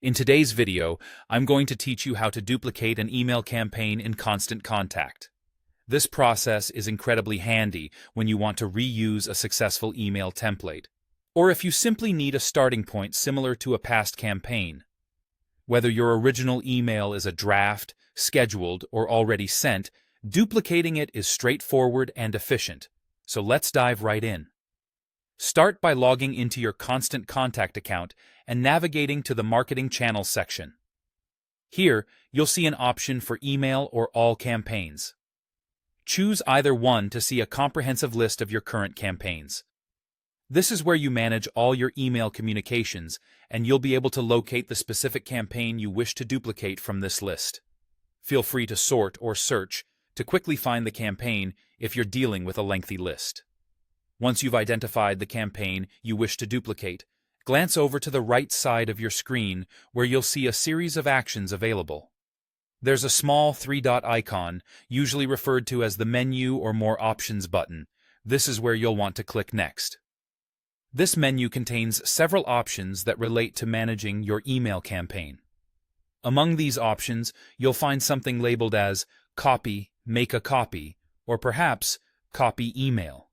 In today's video, I'm going to teach you how to duplicate an email campaign in Constant Contact. This process is incredibly handy when you want to reuse a successful email template, or if you simply need a starting point similar to a past campaign. Whether your original email is a draft, scheduled, or already sent, duplicating it is straightforward and efficient. So let's dive right in. Start by logging into your Constant Contact account and navigating to the Marketing Channels section. Here, you'll see an option for email or all campaigns. Choose either one to see a comprehensive list of your current campaigns. This is where you manage all your email communications, and you'll be able to locate the specific campaign you wish to duplicate from this list. Feel free to sort or search to quickly find the campaign if you're dealing with a lengthy list. Once you've identified the campaign you wish to duplicate, glance over to the right side of your screen where you'll see a series of actions available. There's a small three-dot icon, usually referred to as the Menu or More Options button. This is where you'll want to click Next. This menu contains several options that relate to managing your email campaign. Among these options, you'll find something labeled as Copy, Make a Copy, or perhaps Copy Email.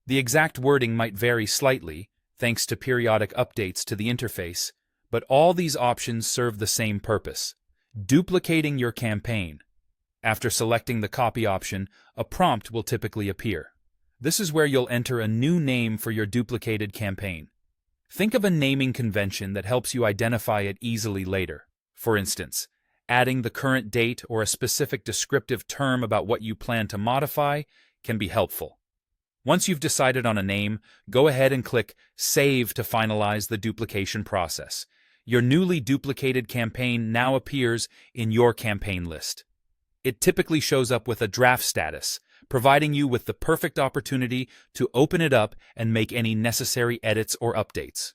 The exact wording might vary slightly, thanks to periodic updates to the interface, but all these options serve the same purpose: duplicating your campaign. After selecting the copy option, a prompt will typically appear. This is where you'll enter a new name for your duplicated campaign. Think of a naming convention that helps you identify it easily later. For instance, adding the current date or a specific descriptive term about what you plan to modify can be helpful. Once you've decided on a name, go ahead and click Save to finalize the duplication process. Your newly duplicated campaign now appears in your campaign list. It typically shows up with a draft status, providing you with the perfect opportunity to open it up and make any necessary edits or updates.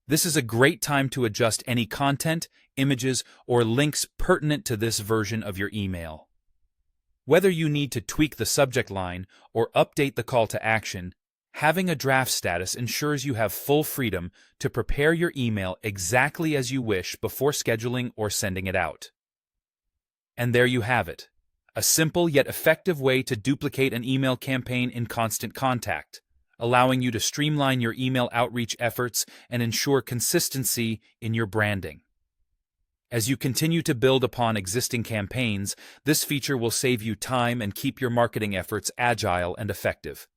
This is a great time to adjust any content, images, or links pertinent to this version of your email. Whether you need to tweak the subject line or update the call to action, having a draft status ensures you have full freedom to prepare your email exactly as you wish before scheduling or sending it out. And there you have it, a simple yet effective way to duplicate an email campaign in Constant Contact, allowing you to streamline your email outreach efforts and ensure consistency in your branding. As you continue to build upon existing campaigns, this feature will save you time and keep your marketing efforts agile and effective.